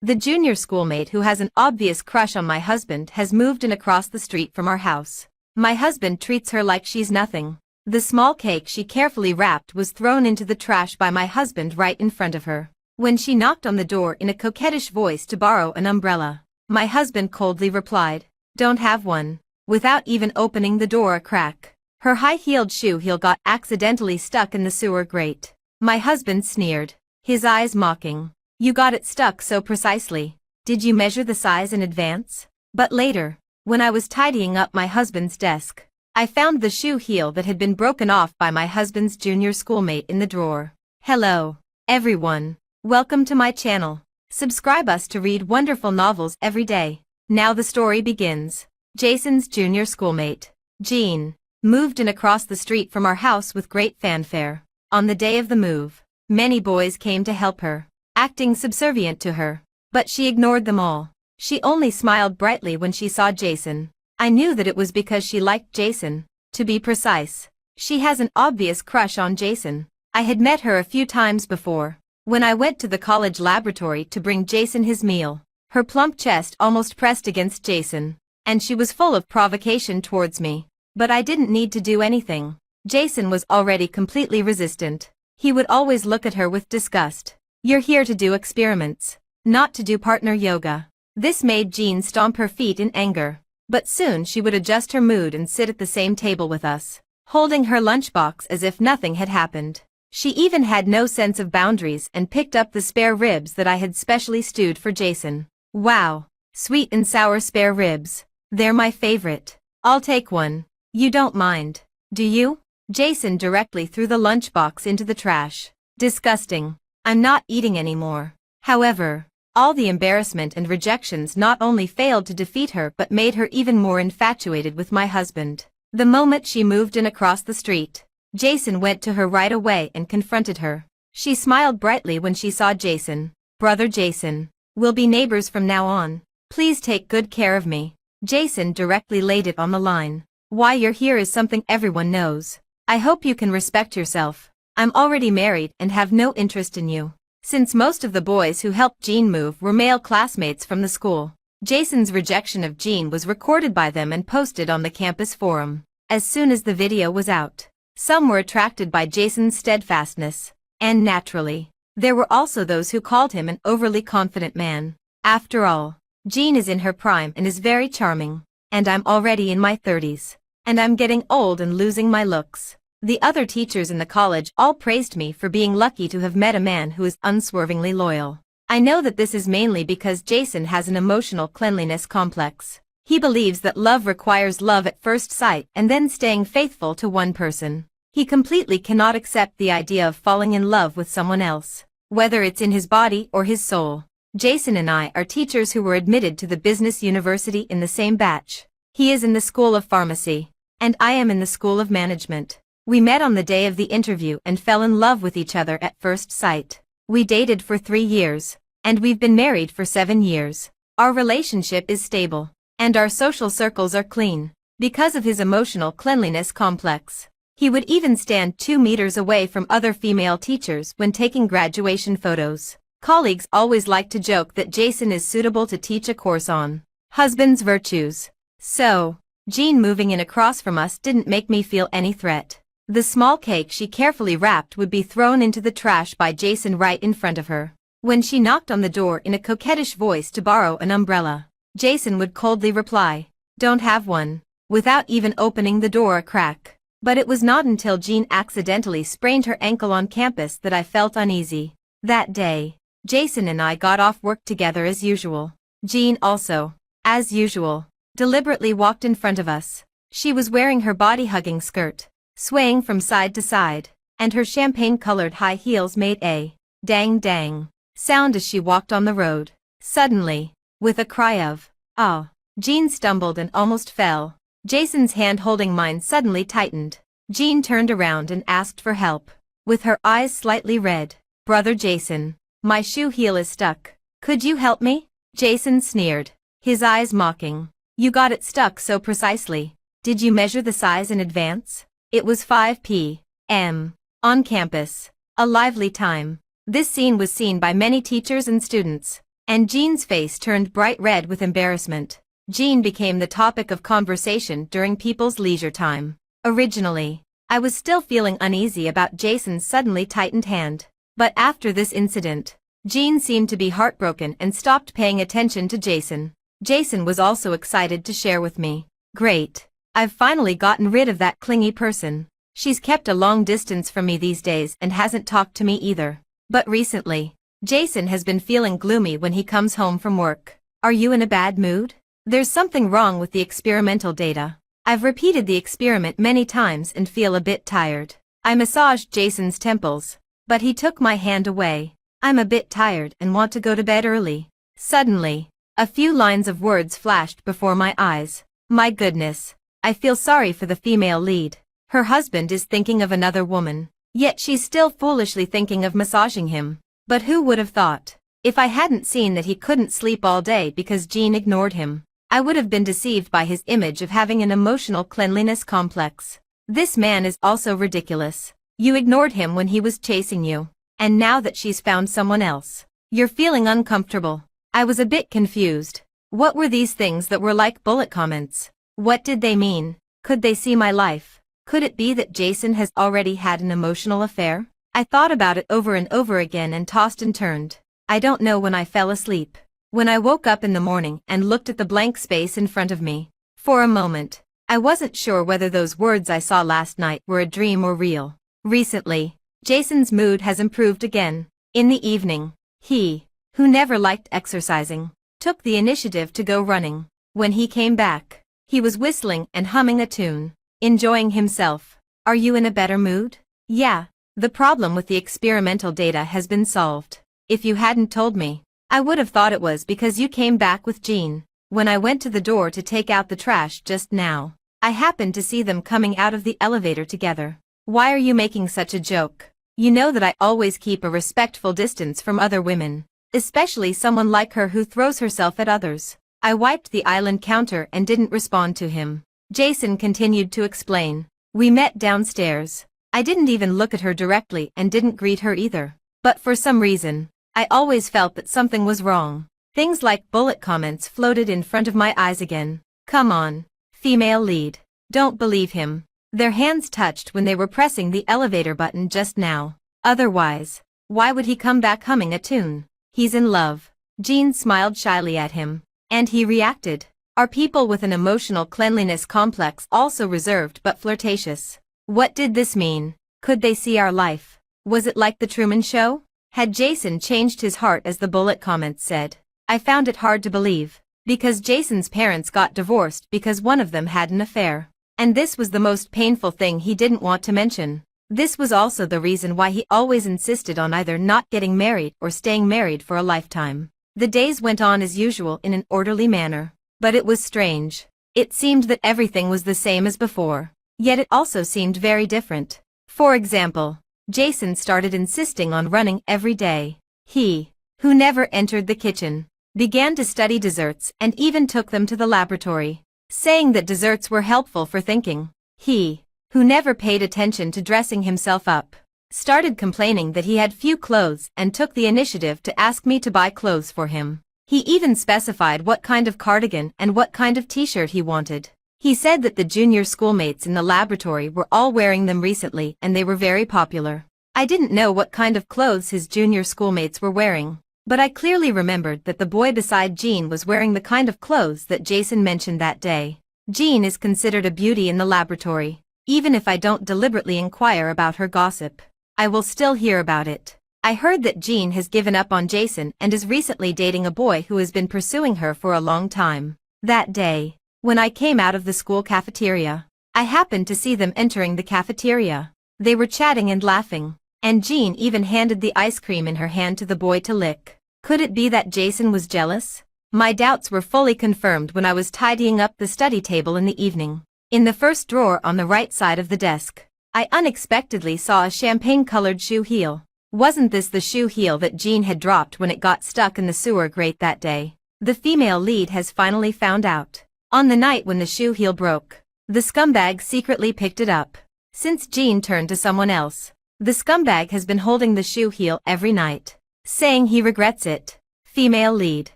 The junior schoolmate who has an obvious crush on my husband has moved in across the street from our house. My husband treats her like she's nothing. The small cake she carefully wrapped was thrown into the trash by my husband right in front of her. When she knocked on the door in a coquettish voice to borrow an umbrella, my husband coldly replied, "Don't have one," without even opening the door a crack. Her high-heeled shoe heel got accidentally stuck in the sewer grate. My husband sneered, his eyes mocking. "You got it stuck so precisely. Did you measure the size in advance?" But later, when I was tidying up my husband's desk, I found the shoe heel that had been broken off by my husband's junior schoolmate in the drawer. Hello, everyone. Welcome to my channel. Subscribe us to read wonderful novels every day. Now the story begins. Jason's junior schoolmate, Jean, moved in across the street from our house with great fanfare. On the day of the move, many boys came to help her, acting subservient to her. But she ignored them all. She only smiled brightly when she saw Jason. I knew that it was because she liked Jason. To be precise, she has an obvious crush on Jason. I had met her a few times before, when I went to the college laboratory to bring Jason his meal. Her plump chest almost pressed against Jason, and she was full of provocation towards me. But I didn't need to do anything. Jason was already completely resistant. He would always look at her with disgust. "You're here to do experiments, not to do partner yoga." This made Jean stomp her feet in anger. But soon she would adjust her mood and sit at the same table with us, holding her lunchbox as if nothing had happened. She even had no sense of boundaries and picked up the spare ribs that I had specially stewed for Jason. Wow, sweet and sour spare ribs. They're my favorite. I'll take one. You don't mind, do you? Jason directly threw the lunchbox into the trash. Disgusting. I'm not eating anymore. However, all the embarrassment and rejections not only failed to defeat her but made her even more infatuated with my husband. The moment she moved in across the street, Jason went to her right away and confronted her. She smiled brightly when she saw Jason. "Brother Jason, we'll be neighbors from now on. Please take good care of me." Jason directly laid it on the line. "Why you're here is something everyone knows. I hope you can respect yourself. I'm already married and have no interest in you." Since most of the boys who helped Jean move were male classmates from the school, Jason's rejection of Jean was recorded by them and posted on the campus forum. As soon as the video was out, some were attracted by Jason's steadfastness, and naturally, there were also those who called him an overly confident man. After all, Jean is in her prime and is very charming, and I'm already in my 30s, and I'm getting old and losing my looks. The other teachers in the college all praised me for being lucky to have met a man who is unswervingly loyal. I know that this is mainly because Jason has an emotional cleanliness complex. He believes that love requires love at first sight and then staying faithful to one person. He completely cannot accept the idea of falling in love with someone else, whether it's in his body or his soul. Jason and I are teachers who were admitted to the business university in the same batch. He is in the School of Pharmacy, and I am in the School of Management. We met on the day of the interview and fell in love with each other at first sight. We dated for 3 years, and we've been married for 7 years. Our relationship is stable, and our social circles are clean. Because of his emotional cleanliness complex, he would even stand 2 meters away from other female teachers when taking graduation photos. Colleagues always like to joke that Jason is suitable to teach a course on husband's virtues. So, Jean moving in across from us didn't make me feel any threat. The small cake she carefully wrapped would be thrown into the trash by Jason right in front of her. When she knocked on the door in a coquettish voice to borrow an umbrella, Jason would coldly reply, "Don't have one," without even opening the door a crack. But it was not until Jean accidentally sprained her ankle on campus that I felt uneasy. That day, Jason and I got off work together as usual. Jean also, as usual, deliberately walked in front of us. She was wearing her body-hugging skirt, swaying from side to side, and her champagne-colored high heels made a dang sound as she walked on the road. Suddenly, with a cry of, "Ah!" Jean stumbled and almost fell. Jason's hand holding mine suddenly tightened. Jean turned around and asked for help, with her eyes slightly red. "Brother Jason, my shoe heel is stuck. Could you help me?" Jason sneered, his eyes mocking. "You got it stuck so precisely. Did you measure the size in advance?" It was 5 p.m. on campus. A lively time. This scene was seen by many teachers and students. and Jean's face turned bright red with embarrassment. Jean became the topic of conversation during people's leisure time. Originally, I was still feeling uneasy about Jason's suddenly tightened hand. But after this incident, Jean seemed to be heartbroken and stopped paying attention to Jason. Jason was also excited to share with me. Great. I've finally gotten rid of that clingy person. She's kept a long distance from me these days and hasn't talked to me either. But recently, Jason has been feeling gloomy when he comes home from work. Are you in a bad mood? There's something wrong with the experimental data. I've repeated the experiment many times and feel a bit tired. I massaged Jason's temples, but he took my hand away. I'm a bit tired and want to go to bed early. Suddenly, a few lines of words flashed before my eyes. My goodness. I feel sorry for the female lead. Her husband is thinking of another woman, yet she's still foolishly thinking of massaging him. But who would have thought? If I hadn't seen that he couldn't sleep all day because Jean ignored him, I would have been deceived by his image of having an emotional cleanliness complex. This man is also ridiculous. You ignored him when he was chasing you, and now that she's found someone else, you're feeling uncomfortable. I was a bit confused. What were these things that were like bullet comments? What did they mean? Could they see my life? Could it be that Jason has already had an emotional affair? I thought about it over and over again and tossed and turned. I don't know when I fell asleep. When I woke up in the morning and looked at the blank space in front of me, for a moment, I wasn't sure whether those words I saw last night were a dream or real. Recently, Jason's mood has improved again. In the evening, he, who never liked exercising, took the initiative to go running. When he came back, he was whistling and humming a tune, enjoying himself. Are you in a better mood? Yeah, the problem with the experimental data has been solved. If you hadn't told me, I would have thought it was because you came back with Jean. When I went to the door to take out the trash just now, I happened to see them coming out of the elevator together. Why are you making such a joke? You know that I always keep a respectful distance from other women, especially someone like her who throws herself at others. I wiped the island counter and didn't respond to him. Jason continued to explain. We met downstairs. I didn't even look at her directly and didn't greet her either. But for some reason, I always felt that something was wrong. Things like bullet comments floated in front of my eyes again. Come on, female lead. Don't believe him. Their hands touched when they were pressing the elevator button just now. Otherwise, why would he come back humming a tune? He's in love. Jean smiled shyly at him, and he reacted. Are people with an emotional cleanliness complex also reserved but flirtatious? What did this mean? Could they see our life? Was it like the Truman Show? Had Jason changed his heart as the bullet comments said? I found it hard to believe, because Jason's parents got divorced because one of them had an affair. And this was the most painful thing he didn't want to mention. This was also the reason why he always insisted on either not getting married or staying married for a lifetime. The days went on as usual in an orderly manner. But it was strange. It seemed that everything was the same as before. Yet it also seemed very different. For example, Jason started insisting on running every day. He, who never entered the kitchen, began to study desserts and even took them to the laboratory, saying that desserts were helpful for thinking. He, who never paid attention to dressing himself up, started complaining that he had few clothes and took the initiative to ask me to buy clothes for him. He even specified what kind of cardigan and what kind of t-shirt he wanted. He said that the junior schoolmates in the laboratory were all wearing them recently and they were very popular. I didn't know what kind of clothes his junior schoolmates were wearing, but I clearly remembered that the boy beside Jean was wearing the kind of clothes that Jason mentioned that day. Jean is considered a beauty in the laboratory. Even if I don't deliberately inquire about her gossip, I will still hear about it. I heard that Jean has given up on Jason and is recently dating a boy who has been pursuing her for a long time. That day, when I came out of the school cafeteria, I happened to see them entering the cafeteria. They were chatting and laughing, and Jean even handed the ice cream in her hand to the boy to lick. Could it be that Jason was jealous? My doubts were fully confirmed when I was tidying up the study table in the evening. In the first drawer on the right side of the desk, I unexpectedly saw a champagne-colored shoe heel. Wasn't this the shoe heel that Jean had dropped when it got stuck in the sewer grate that day? The female lead has finally found out. On the night when the shoe heel broke, the scumbag secretly picked it up. Since Jean turned to someone else, the scumbag has been holding the shoe heel every night, saying he regrets it. Female lead.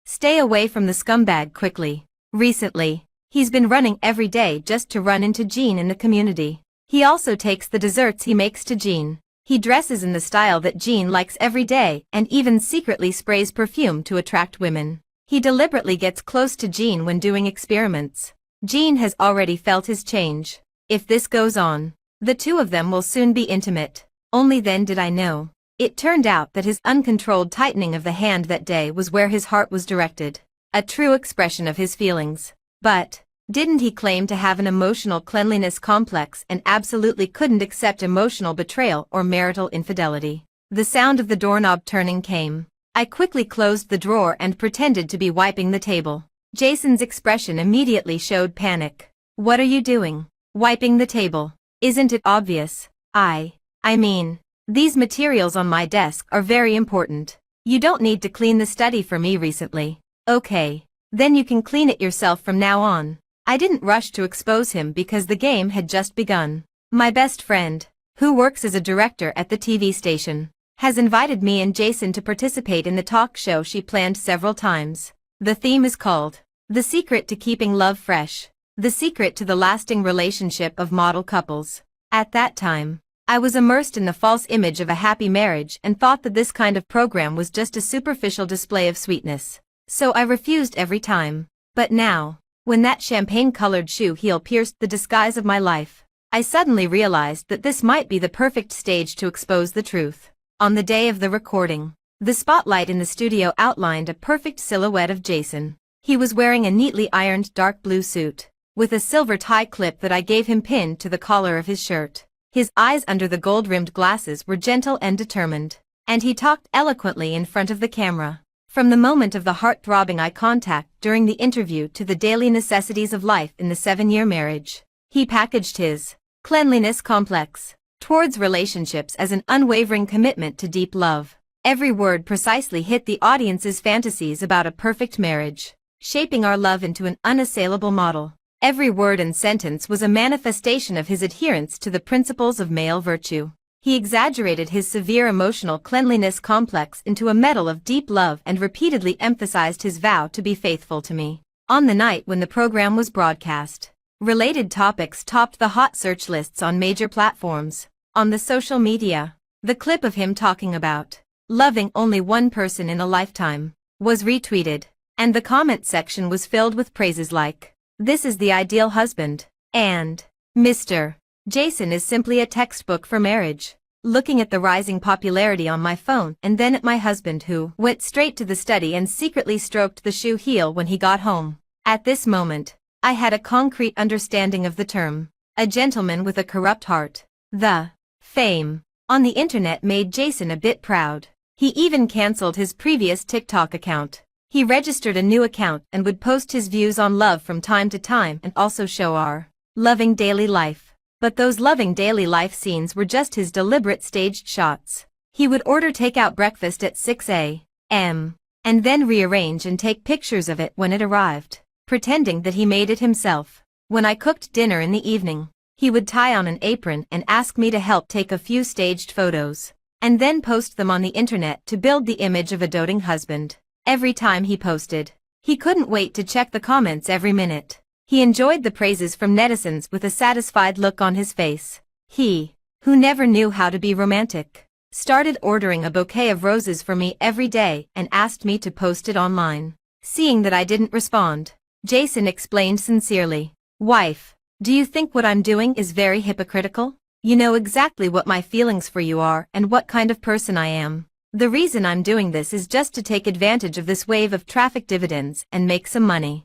Stay away from the scumbag quickly. Recently, he's been running every day just to run into Jean in the community. He also takes the desserts he makes to Jean. He dresses in the style that Jean likes every day and even secretly sprays perfume to attract women. He deliberately gets close to Jean when doing experiments. Jean has already felt his change. If this goes on, the two of them will soon be intimate. Only then did I know. It turned out that his uncontrolled tightening of the hand that day was where his heart was directed. A true expression of his feelings. But didn't he claim to have an emotional cleanliness complex and absolutely couldn't accept emotional betrayal or marital infidelity? The sound of the doorknob turning came. I quickly closed the drawer and pretended to be wiping the table. Jason's expression immediately showed panic. What are you doing? Wiping the table. Isn't it obvious? I mean, these materials on my desk are very important. You don't need to clean the study for me recently. Okay. Then you can clean it yourself from now on. I didn't rush to expose him because the game had just begun. My best friend, who works as a director at the TV station, has invited me and Jason to participate in the talk show she planned several times. The theme is called The Secret to Keeping Love Fresh. The Secret to the Lasting Relationship of Model Couples. At that time, I was immersed in the false image of a happy marriage and thought that this kind of program was just a superficial display of sweetness. So I refused every time. But now, when that champagne-colored shoe heel pierced the disguise of my life, I suddenly realized that this might be the perfect stage to expose the truth. On the day of the recording, the spotlight in the studio outlined a perfect silhouette of Jason. He was wearing a neatly ironed dark blue suit, with a silver tie clip that I gave him pinned to the collar of his shirt. His eyes under the gold-rimmed glasses were gentle and determined, and he talked eloquently in front of the camera. From the moment of the heart-throbbing eye contact during the interview to the daily necessities of life in the 7-year marriage, he packaged his cleanliness complex towards relationships as an unwavering commitment to deep love. Every word precisely hit the audience's fantasies about a perfect marriage, shaping our love into an unassailable model. Every word and sentence was a manifestation of his adherence to the principles of male virtue. He exaggerated his severe emotional cleanliness complex into a medal of deep love and repeatedly emphasized his vow to be faithful to me. On the night when the program was broadcast, related topics topped the hot search lists on major platforms. On the social media, the clip of him talking about loving only one person in a lifetime was retweeted, and the comment section was filled with praises like, "This is the ideal husband," and "Mr. Jason is simply a textbook for marriage." Looking at the rising popularity on my phone and then at my husband who went straight to the study and secretly stroked the shoe heel when he got home. At this moment, I had a concrete understanding of the term, a gentleman with a corrupt heart. The fame on the internet made Jason a bit proud. He even cancelled his previous TikTok account. He registered a new account and would post his views on love from time to time and also show our loving daily life. But those loving daily life scenes were just his deliberate staged shots. He would order takeout breakfast at 6 a.m. and then rearrange and take pictures of it when it arrived, pretending that he made it himself. When I cooked dinner in the evening, he would tie on an apron and ask me to help take a few staged photos, and then post them on the internet to build the image of a doting husband. Every time he posted, he couldn't wait to check the comments every minute. He enjoyed the praises from netizens with a satisfied look on his face. He, who never knew how to be romantic, started ordering a bouquet of roses for me every day and asked me to post it online. Seeing that I didn't respond, Jason explained sincerely, "Wife, do you think what I'm doing is very hypocritical? You know exactly what my feelings for you are and what kind of person I am. The reason I'm doing this is just to take advantage of this wave of traffic dividends and make some money.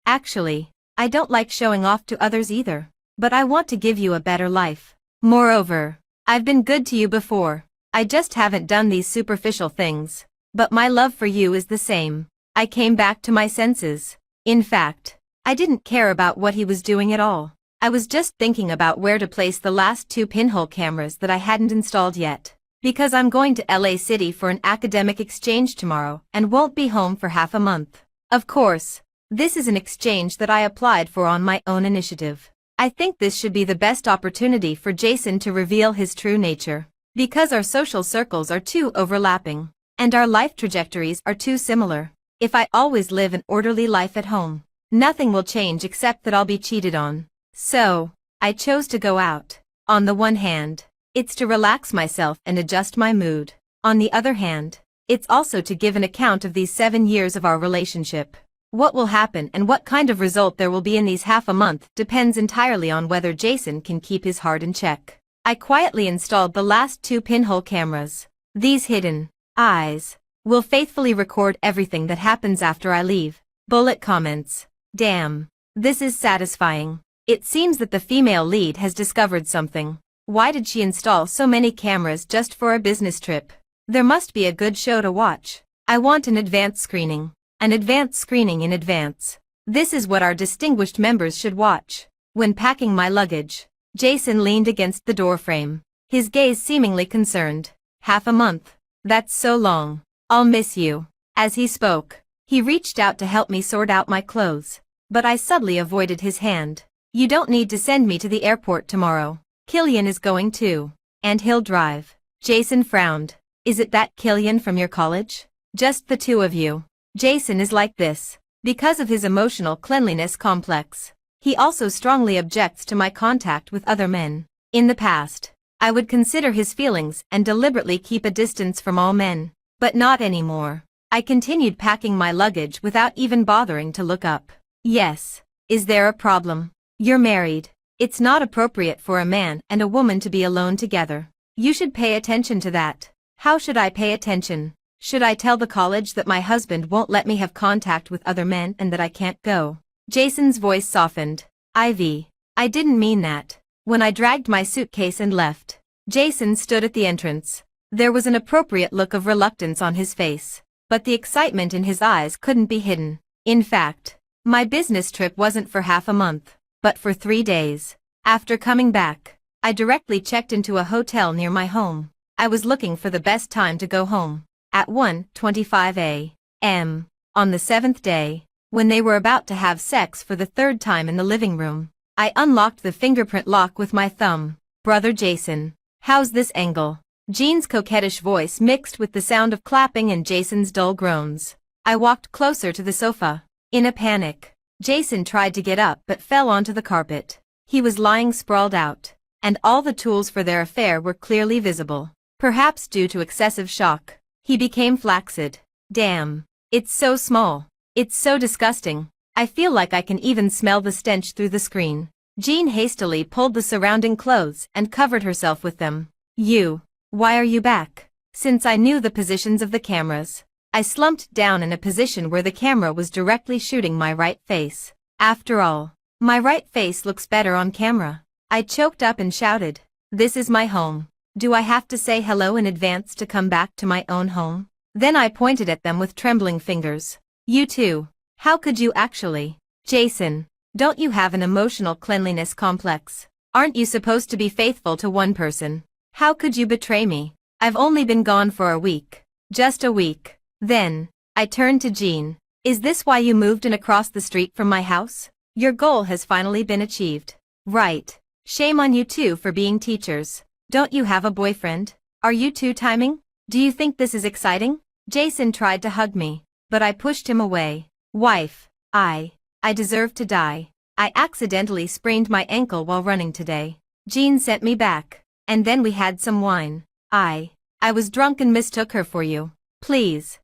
Actually, I don't like showing off to others either, but I want to give you a better life. Moreover, I've been good to you before. I just haven't done these superficial things. But my love for you is the same." I came back to my senses. In fact, I didn't care about what he was doing at all. I was just thinking about where to place the last 2 pinhole cameras that I hadn't installed yet. Because I'm going to LA City for an academic exchange tomorrow and won't be home for half a month. Of course, this is an exchange that I applied for on my own initiative. I think this should be the best opportunity for Jason to reveal his true nature, because our social circles are too overlapping. And our life trajectories are too similar. If I always live an orderly life at home, nothing will change except that I'll be cheated on. So, I chose to go out. On the one hand, it's to relax myself and adjust my mood. On the other hand, it's also to give an account of these 7 years of our relationship. What will happen and what kind of result there will be in these half a month depends entirely on whether Jason can keep his heart in check. I quietly installed the last 2 pinhole cameras. These hidden eyes will faithfully record everything that happens after I leave. Bullet comments. Damn. This is satisfying. It seems that the female lead has discovered something. Why did she install so many cameras just for a business trip? There must be a good show to watch. I want an advanced screening. An advanced screening in advance. This is what our distinguished members should watch. When packing my luggage, Jason leaned against the doorframe, his gaze seemingly concerned. Half a month. That's so long. I'll miss you. As he spoke, he reached out to help me sort out my clothes, but I subtly avoided his hand. You don't need to send me to the airport tomorrow. Killian is going too. And he'll drive. Jason frowned. Is it that Killian from your college? Just the 2 of you. Jason is like this because of his emotional cleanliness complex. He also strongly objects to my contact with other men. In the past, I would consider his feelings and deliberately keep a distance from all men. But not anymore. I continued packing my luggage without even bothering to look up. Yes. Is there a problem? You're married. It's not appropriate for a man and a woman to be alone together. You should pay attention to that. How should I pay attention? Should I tell the college that my husband won't let me have contact with other men and that I can't go? Jason's voice softened. Ivy, I didn't mean that. When I dragged my suitcase and left, Jason stood at the entrance. There was an appropriate look of reluctance on his face, but the excitement in his eyes couldn't be hidden. In fact, my business trip wasn't for half a month, but for 3 days. After coming back, I directly checked into a hotel near my home. I was looking for the best time to go home. At 1:25 a.m. on the 7th day, when they were about to have sex for the 3rd time in the living room, I unlocked the fingerprint lock with my thumb. Brother Jason, how's this angle? Jean's coquettish voice mixed with the sound of clapping and Jason's dull groans. I walked closer to the sofa. In a panic, Jason tried to get up but fell onto the carpet. He was lying sprawled out, and all the tools for their affair were clearly visible. Perhaps due to excessive shock, he became flaccid. Damn. It's so small. It's so disgusting. I feel like I can even smell the stench through the screen. Jean hastily pulled the surrounding clothes and covered herself with them. Why are you back? Since I knew the positions of the cameras, I slumped down in a position where the camera was directly shooting my right face. After all, my right face looks better on camera. I choked up and shouted, "This is my home. Do I have to say hello in advance to come back to my own home?" Then I pointed at them with trembling fingers. You too. How could you actually? Jason, don't you have an emotional cleanliness complex? Aren't you supposed to be faithful to one person? How could you betray me? I've only been gone for a week. Just a week. Then, I turned to Jean. Is this why you moved in across the street from my house? Your goal has finally been achieved. Right. Shame on you two for being teachers. Don't you have a boyfriend? Are you two timing? Do you think this is exciting? Jason tried to hug me, but I pushed him away. Wife, I deserve to die. I accidentally sprained my ankle while running today. Jean sent me back, and then we had some wine. I was drunk and mistook her for you. Please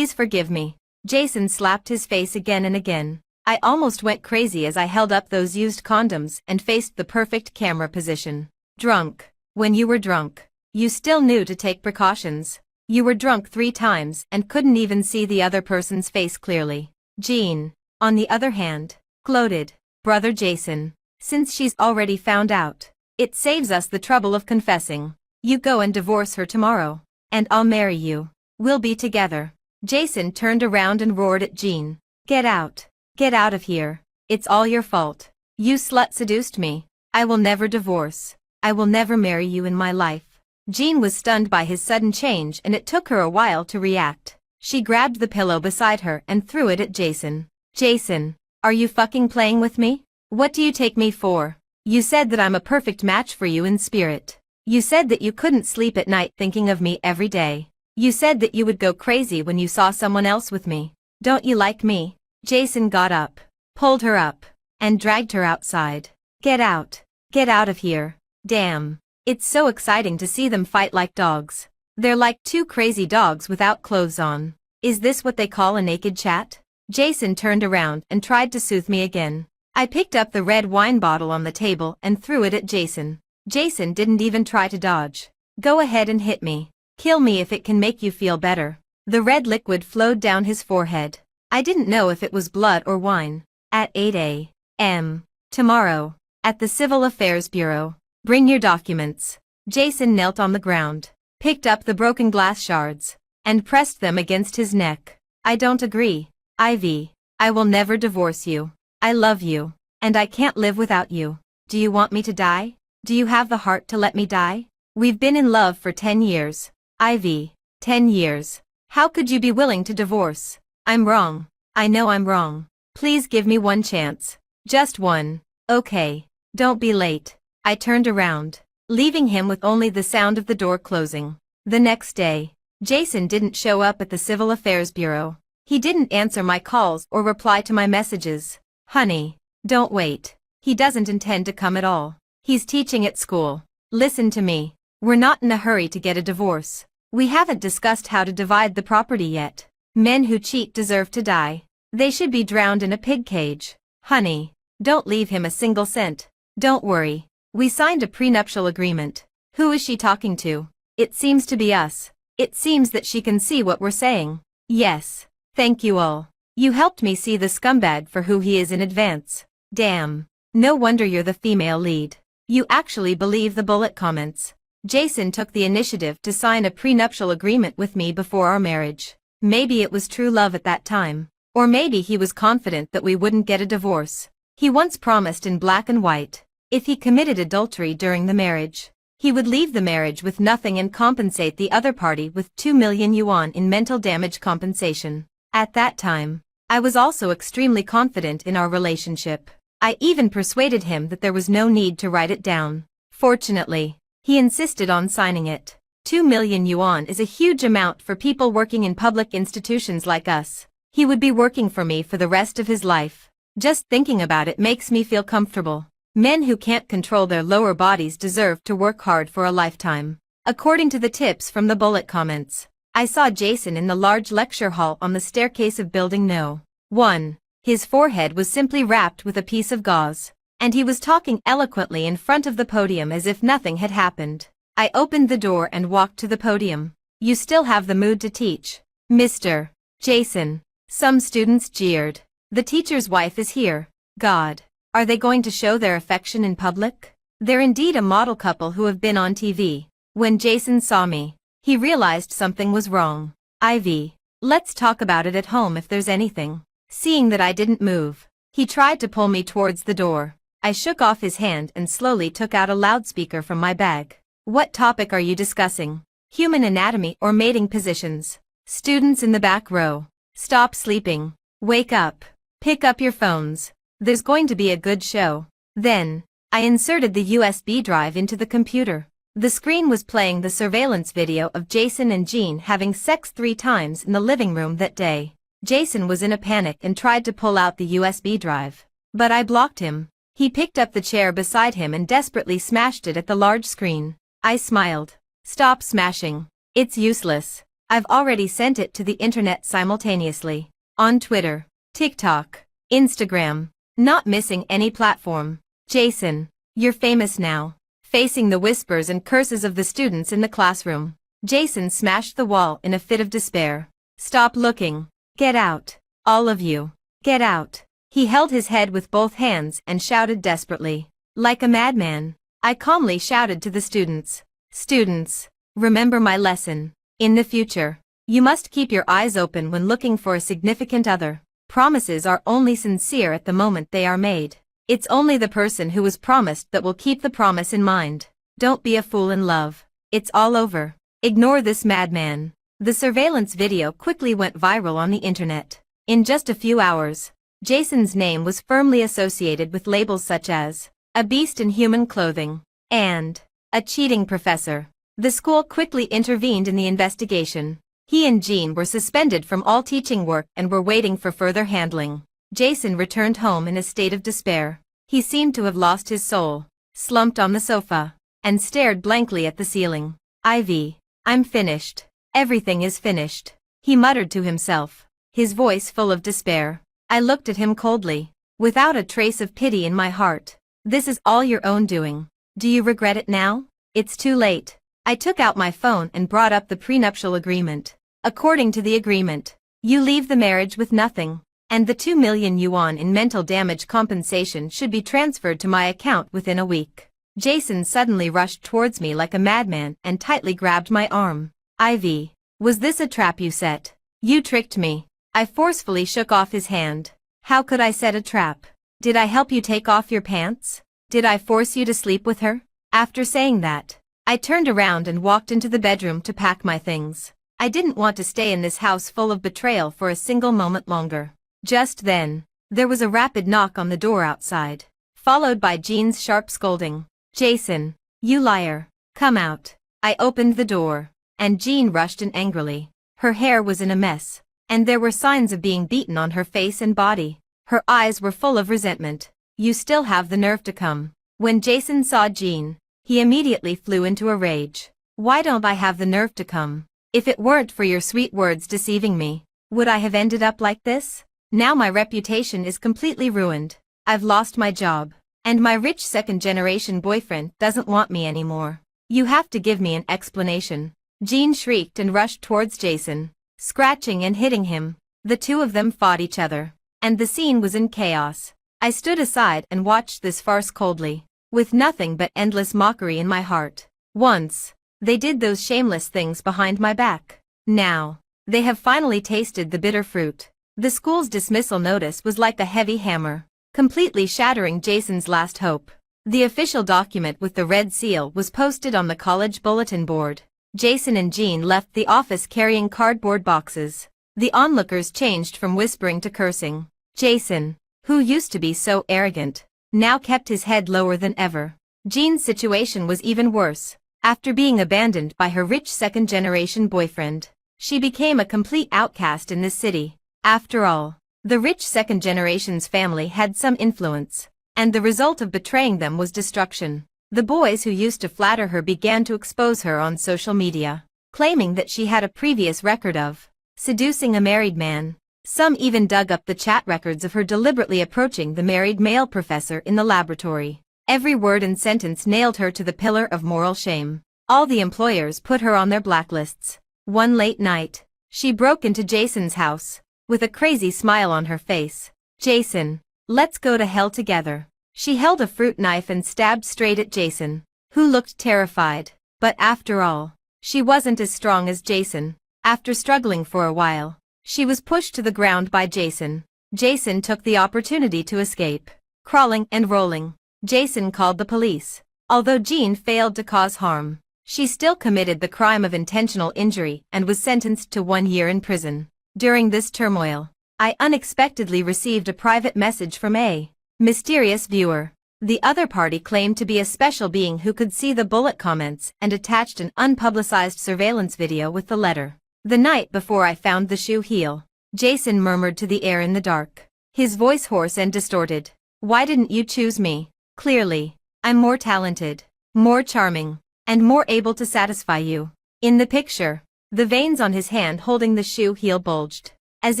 forgive me. Jason slapped his face again and again. I almost went crazy as I held up those used condoms and faced the perfect camera position. Drunk. When you were drunk, you still knew to take precautions. You were drunk 3 times and couldn't even see the other person's face clearly. Jean, on the other hand, gloated. Brother Jason, since she's already found out, it saves us the trouble of confessing. You go and divorce her tomorrow, and I'll marry you. We'll be together. Jason turned around and roared at Jean. Get out. Get out of here. It's all your fault. You slut seduced me. I will never divorce. I will never marry you in my life. Jean was stunned by his sudden change and it took her a while to react. She grabbed the pillow beside her and threw it at Jason. Jason, are you fucking playing with me? What do you take me for? You said that I'm a perfect match for you in spirit. You said that you couldn't sleep at night thinking of me every day. You said that you would go crazy when you saw someone else with me. Don't you like me? Jason got up, pulled her up, and dragged her outside. Get out. Get out of here. Damn. It's so exciting to see them fight like dogs. They're like two crazy dogs without clothes on. Is this what they call a naked chat? Jason turned around and tried to soothe me again. I picked up the red wine bottle on the table and threw it at Jason. Jason didn't even try to dodge. Go ahead and hit me. Kill me if it can make you feel better. The red liquid flowed down his forehead. I didn't know if it was blood or wine. At 8 a.m. tomorrow, at the Civil Affairs Bureau. Bring your documents. Jason knelt on the ground, picked up the broken glass shards, and pressed them against his neck. I don't agree, Ivy. I will never divorce you. I love you, and I can't live without you. Do you want me to die? Do you have the heart to let me die? We've been in love for 10 years. Ivy, 10 years. How could you be willing to divorce? I'm wrong. I know I'm wrong. Please give me one chance. Just one. Okay. Don't be late. I turned around, leaving him with only the sound of the door closing. The next day, Jason didn't show up at the Civil Affairs Bureau. He didn't answer my calls or reply to my messages. Honey, don't wait. He doesn't intend to come at all. He's teaching at school. Listen to me. We're not in a hurry to get a divorce. We haven't discussed how to divide the property yet. Men who cheat deserve to die. They should be drowned in a pig cage. Honey, don't leave him a single cent. Don't worry. We signed a prenuptial agreement. Who is she talking to? It seems to be us. It seems that she can see what we're saying. Yes. Thank you all. You helped me see the scumbag for who he is in advance. Damn. No wonder you're the female lead. You actually believe the bullet comments. Jason took the initiative to sign a prenuptial agreement with me before our marriage. Maybe it was true love at that time. Or maybe he was confident that we wouldn't get a divorce. He once promised in black and white, if he committed adultery during the marriage, he would leave the marriage with nothing and compensate the other party with 2 million yuan in mental damage compensation. At that time, I was also extremely confident in our relationship. I even persuaded him that there was no need to write it down. Fortunately, he insisted on signing it. 2 million yuan is a huge amount for people working in public institutions like us. He would be working for me for the rest of his life. Just thinking about it makes me feel comfortable. Men who can't control their lower bodies deserve to work hard for a lifetime. According to the tips from the bullet comments, I saw Jason in the large lecture hall on the staircase of building No. 1. His forehead was simply wrapped with a piece of gauze, and he was talking eloquently in front of the podium as if nothing had happened. I opened the door and walked to the podium. You still have the mood to teach, Mr. Jason. Some students jeered. The teacher's wife is here. God. Are they going to show their affection in public? They're indeed a model couple who have been on TV. When Jason saw me, he realized something was wrong. Ivy, let's talk about it at home if there's anything. Seeing that I didn't move, he tried to pull me towards the door. I shook off his hand and slowly took out a loudspeaker from my bag. What topic are you discussing? Human anatomy or mating positions? Students in the back row, stop sleeping. Wake up. Pick up your phones. There's going to be a good show. Then, I inserted the USB drive into the computer. The screen was playing the surveillance video of Jason and Jean having sex 3 times in the living room that day. Jason was in a panic and tried to pull out the USB drive. But I blocked him. He picked up the chair beside him and desperately smashed it at the large screen. I smiled. Stop smashing. It's useless. I've already sent it to the internet simultaneously. On Twitter, TikTok, Instagram. Not missing any platform. Jason, you're famous now. Facing the whispers and curses of the students in the classroom, Jason smashed the wall in a fit of despair. Stop looking. Get out. All of you. Get out. He held his head with both hands and shouted desperately. Like a madman, I calmly shouted to the students. Students, remember my lesson. In the future, you must keep your eyes open when looking for a significant other. Promises are only sincere at the moment they are made. It's only the person who was promised that will keep the promise in mind. Don't be a fool in love. It's all over. Ignore this madman. The surveillance video quickly went viral on the internet. In just a few hours, Jason's name was firmly associated with labels such as a beast in human clothing and a cheating professor. The school quickly intervened in the investigation. He and Jean were suspended from all teaching work and were waiting for further handling. Jason returned home in a state of despair. He seemed to have lost his soul, slumped on the sofa, and stared blankly at the ceiling. Ivy, I'm finished. Everything is finished, he muttered to himself, his voice full of despair. I looked at him coldly, without a trace of pity in my heart. This is all your own doing. Do you regret it now? It's too late. I took out my phone and brought up the prenuptial agreement. According to the agreement, you leave the marriage with nothing, and the 2 million yuan in mental damage compensation should be transferred to my account within a week. Jason suddenly rushed towards me like a madman and tightly grabbed my arm. Ivy, was this a trap you set? You tricked me. I forcefully shook off his hand. How could I set a trap? Did I help you take off your pants? Did I force you to sleep with her? After saying that, I turned around and walked into the bedroom to pack my things. I didn't want to stay in this house full of betrayal for a single moment longer. Just then, there was a rapid knock on the door outside, followed by Jean's sharp scolding. Jason, you liar. Come out. I opened the door, and Jean rushed in angrily. Her hair was in a mess, and there were signs of being beaten on her face and body. Her eyes were full of resentment. You still have the nerve to come. When Jason saw Jean, he immediately flew into a rage. Why don't I have the nerve to come? If it weren't for your sweet words deceiving me, would I have ended up like this? Now my reputation is completely ruined. I've lost my job, and my rich second-generation boyfriend doesn't want me anymore. You have to give me an explanation. Jean shrieked and rushed towards Jason, scratching and hitting him. The two of them fought each other, and the scene was in chaos. I stood aside and watched this farce coldly, with nothing but endless mockery in my heart. Once, they did those shameless things behind my back. Now, they have finally tasted the bitter fruit. The school's dismissal notice was like a heavy hammer, completely shattering Jason's last hope. The official document with the red seal was posted on the college bulletin board. Jason and Jean left the office carrying cardboard boxes. The onlookers changed from whispering to cursing. Jason, who used to be so arrogant, now kept his head lower than ever. Jean's situation was even worse. After being abandoned by her rich second-generation boyfriend, she became a complete outcast in this city. After all, the rich second-generation's family had some influence, and the result of betraying them was destruction. The boys who used to flatter her began to expose her on social media, claiming that she had a previous record of seducing a married man. Some even dug up the chat records of her deliberately approaching the married male professor in the laboratory. Every word and sentence nailed her to the pillar of moral shame. All the employers put her on their blacklists. One late night, she broke into Jason's house, with a crazy smile on her face. Jason, let's go to hell together. She held a fruit knife and stabbed straight at Jason, who looked terrified. But after all, she wasn't as strong as Jason. After struggling for a while, she was pushed to the ground by Jason. Jason took the opportunity to escape. Crawling and rolling, Jason called the police. Although Jean failed to cause harm, she still committed the crime of intentional injury and was sentenced to 1 year in prison. During this turmoil, I unexpectedly received a private message from a mysterious viewer. The other party claimed to be a special being who could see the bullet comments and attached an unpublicized surveillance video with the letter. The night before I found the shoe heel, Jason murmured to the air in the dark, his voice hoarse and distorted. Why didn't you choose me? Clearly, I'm more talented, more charming, and more able to satisfy you. In the picture, the veins on his hand holding the shoe heel bulged, as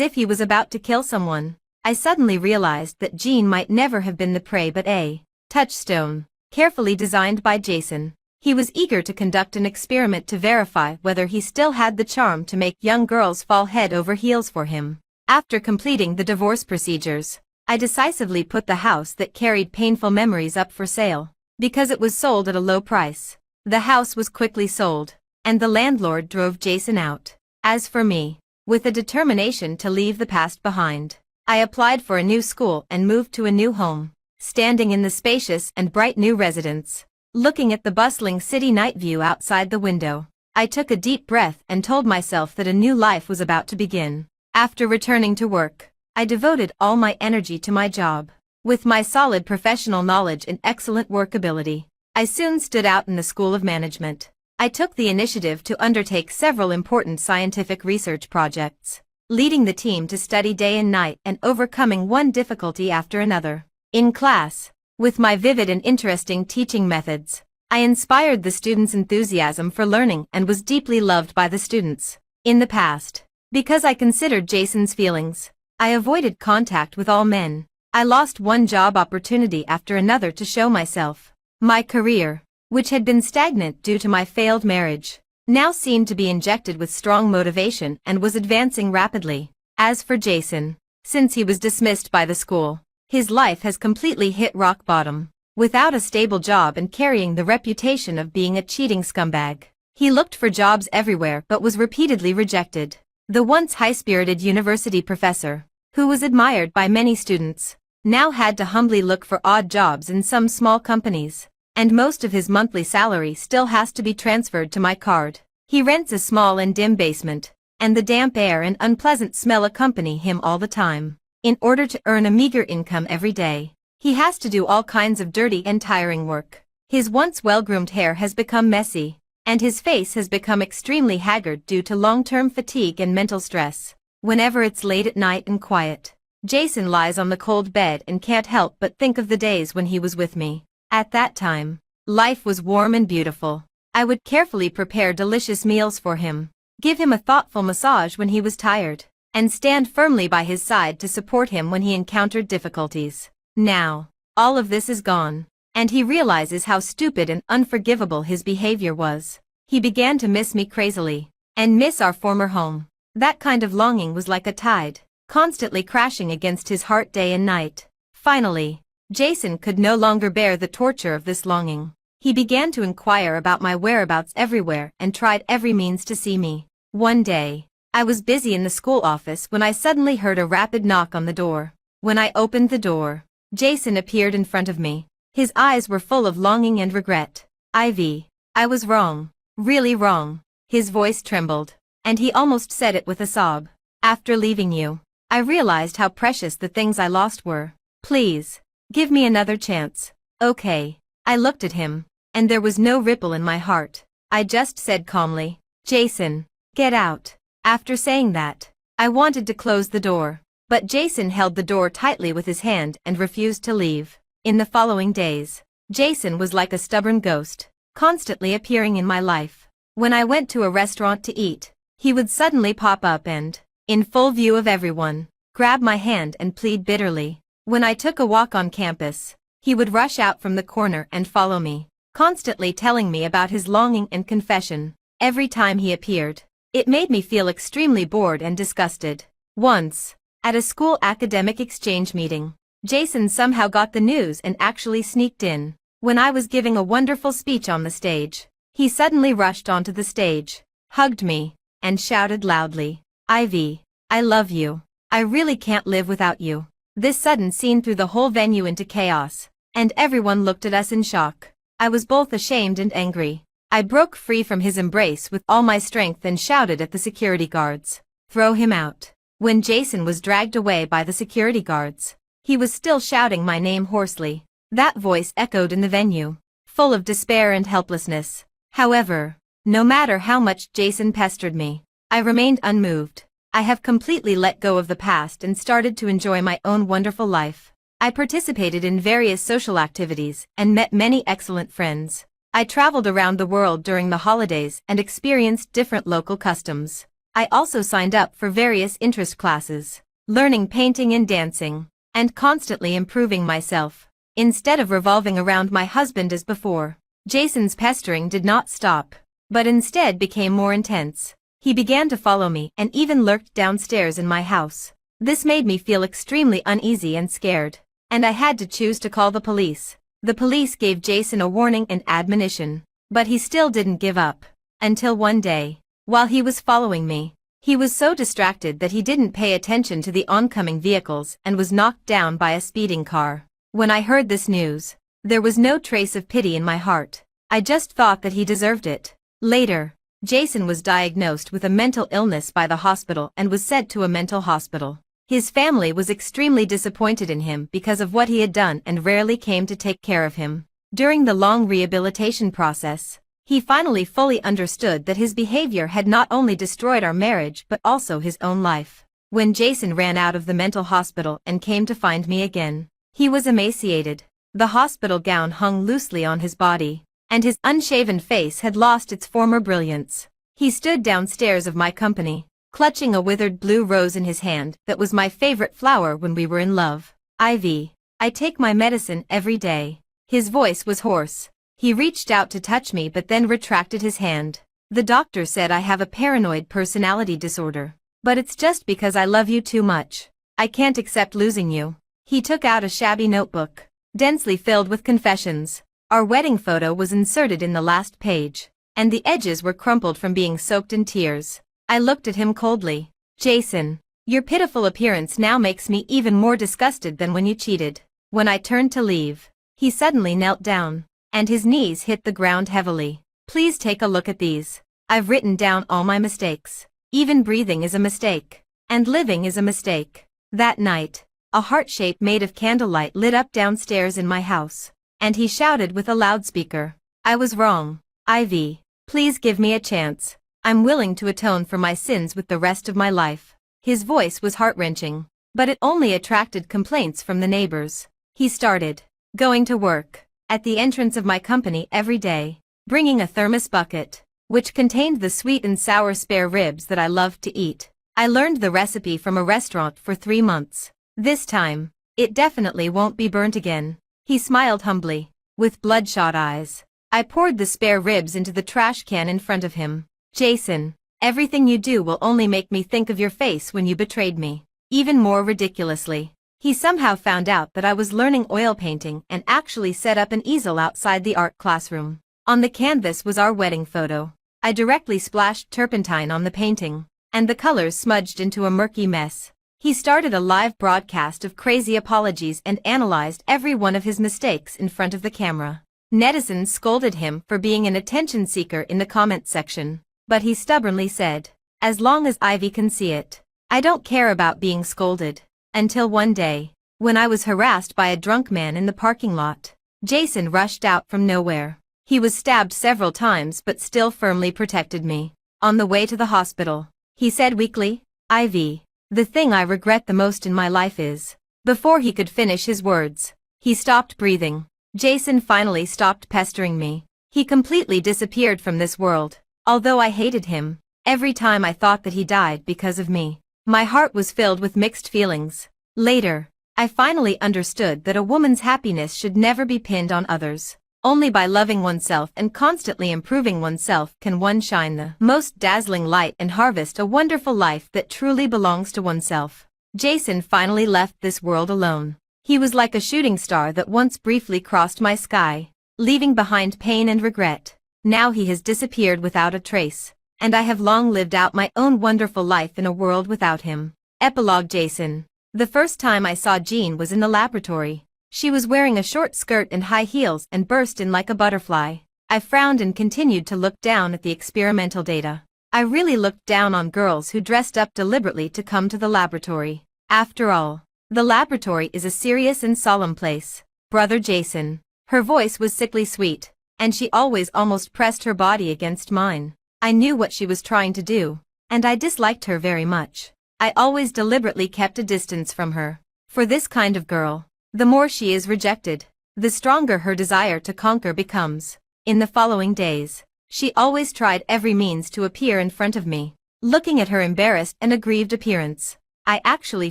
if he was about to kill someone. I suddenly realized that Jean might never have been the prey but a touchstone, carefully designed by Jason. He was eager to conduct an experiment to verify whether he still had the charm to make young girls fall head over heels for him. After completing the divorce procedures, I decisively put the house that carried painful memories up for sale, because it was sold at a low price. The house was quickly sold, and the landlord drove Jason out. As for me, with a determination to leave the past behind, I applied for a new school and moved to a new home. Standing in the spacious and bright new residence, looking at the bustling city night view outside the window, I took a deep breath and told myself that a new life was about to begin. After returning to work, I devoted all my energy to my job. With my solid professional knowledge and excellent work ability, I soon stood out in the School of Management. I took the initiative to undertake several important scientific research projects, leading the team to study day and night and overcoming one difficulty after another. In class, with my vivid and interesting teaching methods, I inspired the students' enthusiasm for learning and was deeply loved by the students. In the past, because I considered Jason's feelings, I avoided contact with all men. I lost one job opportunity after another to show myself. My career, which had been stagnant due to my failed marriage, now seemed to be injected with strong motivation and was advancing rapidly. As for Jason, since he was dismissed by the school, his life has completely hit rock bottom. Without a stable job and carrying the reputation of being a cheating scumbag, he looked for jobs everywhere but was repeatedly rejected. The once high-spirited university professor, who was admired by many students, now had to humbly look for odd jobs in some small companies, and most of his monthly salary still has to be transferred to my card. He rents a small and dim basement, and the damp air and unpleasant smell accompany him all the time. In order to earn a meager income every day, he has to do all kinds of dirty and tiring work. His once well-groomed hair has become messy, and his face has become extremely haggard due to long-term fatigue and mental stress. Whenever it's late at night and quiet, Jason lies on the cold bed and can't help but think of the days when he was with me. At that time, life was warm and beautiful. I would carefully prepare delicious meals for him, give him a thoughtful massage when he was tired, and stand firmly by his side to support him when he encountered difficulties. Now, all of this is gone, and he realizes how stupid and unforgivable his behavior was. He began to miss me crazily, and miss our former home. That kind of longing was like a tide, constantly crashing against his heart day and night. Finally, Jason could no longer bear the torture of this longing. He began to inquire about my whereabouts everywhere and tried every means to see me. One day, I was busy in the school office when I suddenly heard a rapid knock on the door. When I opened the door, Jason appeared in front of me. His eyes were full of longing and regret. "Ivy, I was wrong. Really wrong." His voice trembled, and he almost said it with a sob. "After leaving you, I realized how precious the things I lost were. Please, give me another chance." "Okay." I looked at him, and there was no ripple in my heart. I just said calmly, "Jason, get out." After saying that, I wanted to close the door, but Jason held the door tightly with his hand and refused to leave. In the following days, Jason was like a stubborn ghost, constantly appearing in my life. When I went to a restaurant to eat, he would suddenly pop up and, in full view of everyone, grab my hand and plead bitterly. When I took a walk on campus, he would rush out from the corner and follow me, constantly telling me about his longing and confession. Every time he appeared, it made me feel extremely bored and disgusted. Once, at a school academic exchange meeting, Jason somehow got the news and actually sneaked in. When I was giving a wonderful speech on the stage, he suddenly rushed onto the stage, hugged me, and shouted loudly, "Ivy, I love you. I really can't live without you." This sudden scene threw the whole venue into chaos, and everyone looked at us in shock. I was both ashamed and angry. I broke free from his embrace with all my strength and shouted at the security guards, "Throw him out." When Jason was dragged away by the security guards, he was still shouting my name hoarsely. That voice echoed in the venue, full of despair and helplessness. However, no matter how much Jason pestered me, I remained unmoved. I have completely let go of the past and started to enjoy my own wonderful life. I participated in various social activities and met many excellent friends. I traveled around the world during the holidays and experienced different local customs. I also signed up for various interest classes, learning painting and dancing, and constantly improving myself. Instead of revolving around my husband as before, Jason's pestering did not stop, but instead became more intense. He began to follow me and even lurked downstairs in my house. This made me feel extremely uneasy and scared, and I had to choose to call the police. The police gave Jason a warning and admonition, but he still didn't give up. Until one day, while he was following me, he was so distracted that he didn't pay attention to the oncoming vehicles and was knocked down by a speeding car. When I heard this news, there was no trace of pity in my heart. I just thought that he deserved it. Later, Jason was diagnosed with a mental illness by the hospital and was sent to a mental hospital. His family was extremely disappointed in him because of what he had done and rarely came to take care of him. During the long rehabilitation process, He finally fully understood that his behavior had not only destroyed our marriage but also his own life. When Jason ran out of the mental hospital and came to find me again, he was emaciated. The hospital gown hung loosely on his body, and his unshaven face had lost its former brilliance. He stood downstairs of my company, clutching a withered blue rose in his hand that was my favorite flower when we were in love. Ivy, I take my medicine every day. His voice was hoarse. He reached out to touch me but then retracted his hand. The doctor said I have a paranoid personality disorder. But it's just because I love you too much. I can't accept losing you. He took out a shabby notebook, densely filled with confessions. Our wedding photo was inserted in the last page, and the edges were crumpled from being soaked in tears. I looked at him coldly. Jason, your pitiful appearance now makes me even more disgusted than when you cheated. When I turned to leave, he suddenly knelt down, and his knees hit the ground heavily. Please take a look at these. I've written down all my mistakes. Even breathing is a mistake. And living is a mistake. That night, a heart shape made of candlelight lit up downstairs in my house, and he shouted with a loudspeaker. I was wrong. Ivy, please give me a chance. I'm willing to atone for my sins with the rest of my life. His voice was heart-wrenching, but it only attracted complaints from the neighbors. He started going to work at the entrance of my company every day, bringing a thermos bucket, which contained the sweet and sour spare ribs that I loved to eat. I learned the recipe from a restaurant for 3 months. This time, it definitely won't be burnt again. He smiled humbly, with bloodshot eyes. I poured the spare ribs into the trash can in front of him. Jason, everything you do will only make me think of your face when you betrayed me. Even more ridiculously, he somehow found out that I was learning oil painting and actually set up an easel outside the art classroom. On the canvas was our wedding photo. I directly splashed turpentine on the painting, and the colors smudged into a murky mess. He started a live broadcast of crazy apologies and analyzed every one of his mistakes in front of the camera. Netizens scolded him for being an attention seeker in the comments section, but he stubbornly said, as long as Ivy can see it, I don't care about being scolded. Until one day, when I was harassed by a drunk man in the parking lot, Jason rushed out from nowhere. He was stabbed several times but still firmly protected me. On the way to the hospital, he said weakly, Ivy, the thing I regret the most in my life is... Before he could finish his words, he stopped breathing. Jason finally stopped pestering me. He completely disappeared from this world. Although I hated him, every time I thought that he died because of me, my heart was filled with mixed feelings. Later, I finally understood that a woman's happiness should never be pinned on others. Only by loving oneself and constantly improving oneself can one shine the most dazzling light and harvest a wonderful life that truly belongs to oneself. Jason finally left this world alone. He was like a shooting star that once briefly crossed my sky, leaving behind pain and regret. Now he has disappeared without a trace, and I have long lived out my own wonderful life in a world without him. Epilogue. Jason. The first time I saw Jean was in the laboratory. She was wearing a short skirt and high heels and burst in like a butterfly. I frowned and continued to look down at the experimental data. I really looked down on girls who dressed up deliberately to come to the laboratory. After all, the laboratory is a serious and solemn place. Brother Jason. Her voice was sickly sweet, and she always almost pressed her body against mine. I knew what she was trying to do, and I disliked her very much. I always deliberately kept a distance from her. For this kind of girl, the more she is rejected, the stronger her desire to conquer becomes. In the following days, she always tried every means to appear in front of me. Looking at her embarrassed and aggrieved appearance, I actually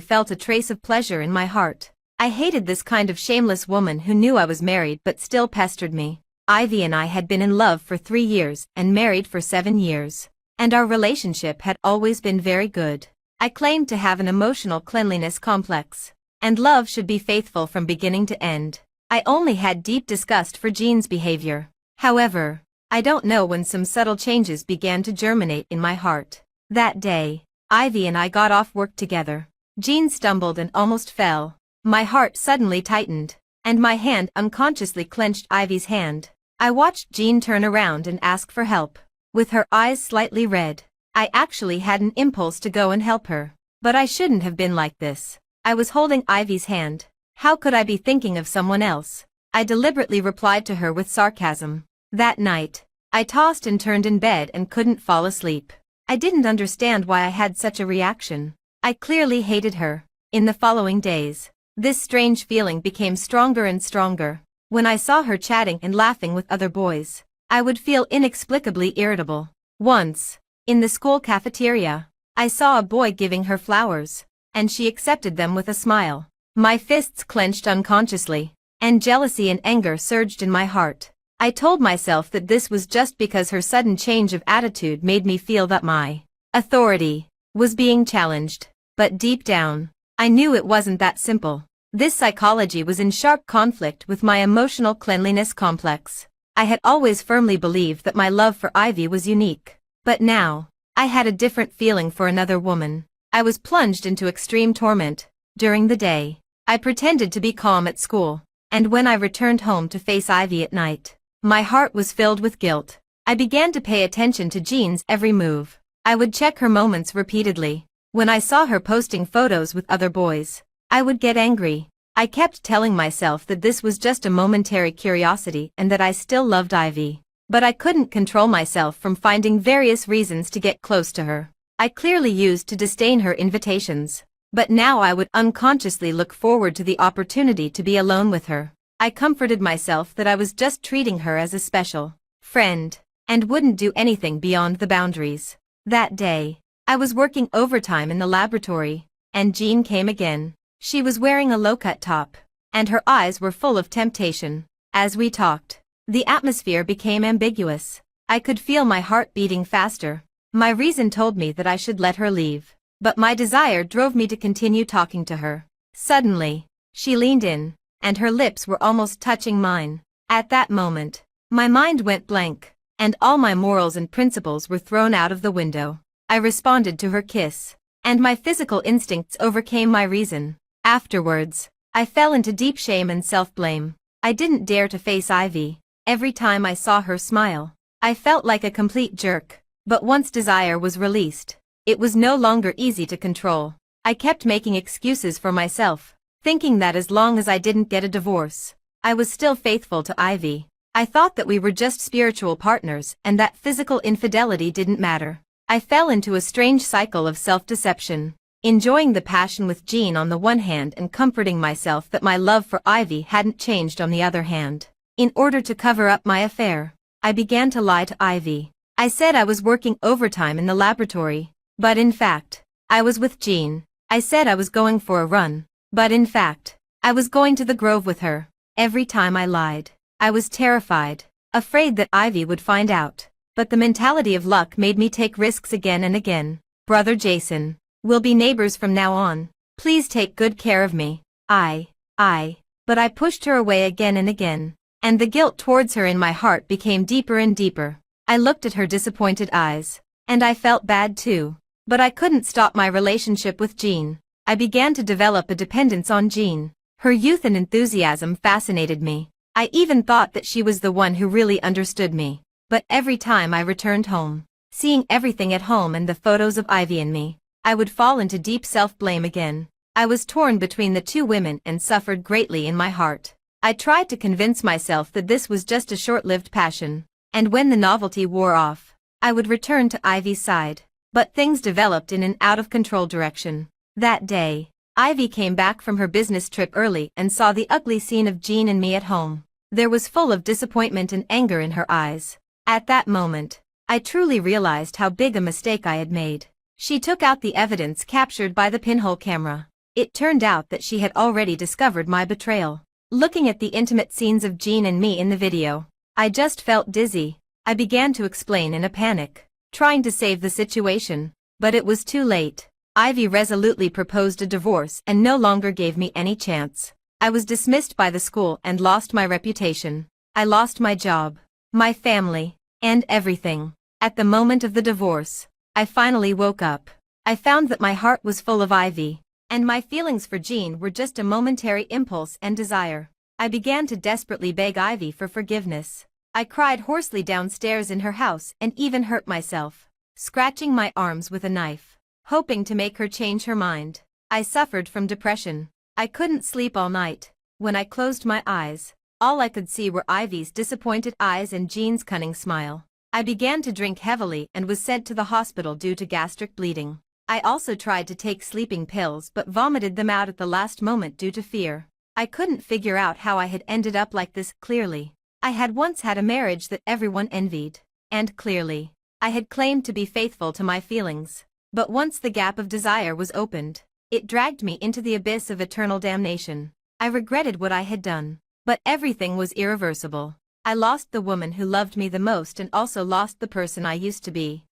felt a trace of pleasure in my heart. I hated this kind of shameless woman who knew I was married but still pestered me. Ivy and I had been in love for 3 years and married for 7 years, and our relationship had always been very good. I claimed to have an emotional cleanliness complex, and love should be faithful from beginning to end. I only had deep disgust for Jean's behavior. However, I don't know when some subtle changes began to germinate in my heart. That day, Ivy and I got off work together. Jean stumbled and almost fell. My heart suddenly tightened, and my hand unconsciously clenched Ivy's hand. I watched Jean turn around and ask for help. With her eyes slightly red, I actually had an impulse to go and help her. But I shouldn't have been like this. I was holding Ivy's hand. How could I be thinking of someone else? I deliberately replied to her with sarcasm. That night, I tossed and turned in bed and couldn't fall asleep. I didn't understand why I had such a reaction. I clearly hated her. In the following days, this strange feeling became stronger and stronger. When I saw her chatting and laughing with other boys, I would feel inexplicably irritable. Once, in the school cafeteria, I saw a boy giving her flowers, and she accepted them with a smile. My fists clenched unconsciously, and jealousy and anger surged in my heart. I told myself that this was just because her sudden change of attitude made me feel that my authority was being challenged. But deep down, I knew it wasn't that simple. This psychology was in sharp conflict with my emotional cleanliness complex. I had always firmly believed that my love for Ivy was unique. But now, I had a different feeling for another woman. I was plunged into extreme torment. During the day, I pretended to be calm at school, and when I returned home to face Ivy at night, my heart was filled with guilt. I began to pay attention to Jean's every move. I would check her moments repeatedly. When I saw her posting photos with other boys, I would get angry. I kept telling myself that this was just a momentary curiosity and that I still loved Ivy. But I couldn't control myself from finding various reasons to get close to her. I clearly used to disdain her invitations, but now I would unconsciously look forward to the opportunity to be alone with her. I comforted myself that I was just treating her as a special friend, and wouldn't do anything beyond the boundaries. That day, I was working overtime in the laboratory, and Jean came again. She was wearing a low-cut top, and her eyes were full of temptation. As we talked, the atmosphere became ambiguous. I could feel my heart beating faster. My reason told me that I should let her leave, but my desire drove me to continue talking to her. Suddenly, she leaned in, and her lips were almost touching mine. At that moment, my mind went blank, and all my morals and principles were thrown out of the window. I responded to her kiss, and my physical instincts overcame my reason. Afterwards, I fell into deep shame and self-blame. I didn't dare to face Ivy. Every time I saw her smile, I felt like a complete jerk. But once desire was released, it was no longer easy to control. I kept making excuses for myself, thinking that as long as I didn't get a divorce, I was still faithful to Ivy. I thought that we were just spiritual partners and that physical infidelity didn't matter. I fell into a strange cycle of self-deception, enjoying the passion with Jean on the one hand and comforting myself that my love for Ivy hadn't changed on the other hand. In order to cover up my affair, I began to lie to Ivy. I said I was working overtime in the laboratory, but in fact, I was with Jean. I said I was going for a run, but in fact, I was going to the Grove with her. Every time I lied, I was terrified, afraid that Ivy would find out. But the mentality of luck made me take risks again and again. Brother Jason, we'll be neighbors from now on. Please take good care of me. But I pushed her away again and again, and the guilt towards her in my heart became deeper and deeper. I looked at her disappointed eyes, and I felt bad too. But I couldn't stop my relationship with Jean. I began to develop a dependence on Jean. Her youth and enthusiasm fascinated me. I even thought that she was the one who really understood me. But every time I returned home, seeing everything at home and the photos of Ivy and me, I would fall into deep self-blame again. I was torn between the two women and suffered greatly in my heart. I tried to convince myself that this was just a short-lived passion, and when the novelty wore off, I would return to Ivy's side. But things developed in an out-of-control direction. That day, Ivy came back from her business trip early and saw the ugly scene of Jean and me at home. There was full of disappointment and anger in her eyes. At that moment, I truly realized how big a mistake I had made. She took out the evidence captured by the pinhole camera. It turned out that she had already discovered my betrayal. Looking at the intimate scenes of Jean and me in the video, I just felt dizzy. I began to explain in a panic, trying to save the situation, but it was too late. Ivy resolutely proposed a divorce and no longer gave me any chance. I was dismissed by the school and lost my reputation. I lost my job, my family, and everything. At the moment of the divorce, I finally woke up. I found that my heart was full of Ivy, and my feelings for Jean were just a momentary impulse and desire. I began to desperately beg Ivy for forgiveness. I cried hoarsely downstairs in her house and even hurt myself, scratching my arms with a knife, hoping to make her change her mind. I suffered from depression. I couldn't sleep all night. When I closed my eyes, all I could see were Ivy's disappointed eyes and Jean's cunning smile. I began to drink heavily and was sent to the hospital due to gastric bleeding. I also tried to take sleeping pills but vomited them out at the last moment due to fear. I couldn't figure out how I had ended up like this. Clearly, I had once had a marriage that everyone envied. And clearly, I had claimed to be faithful to my feelings. But once the gap of desire was opened, it dragged me into the abyss of eternal damnation. I regretted what I had done. But everything was irreversible. I lost the woman who loved me the most and also lost the person I used to be.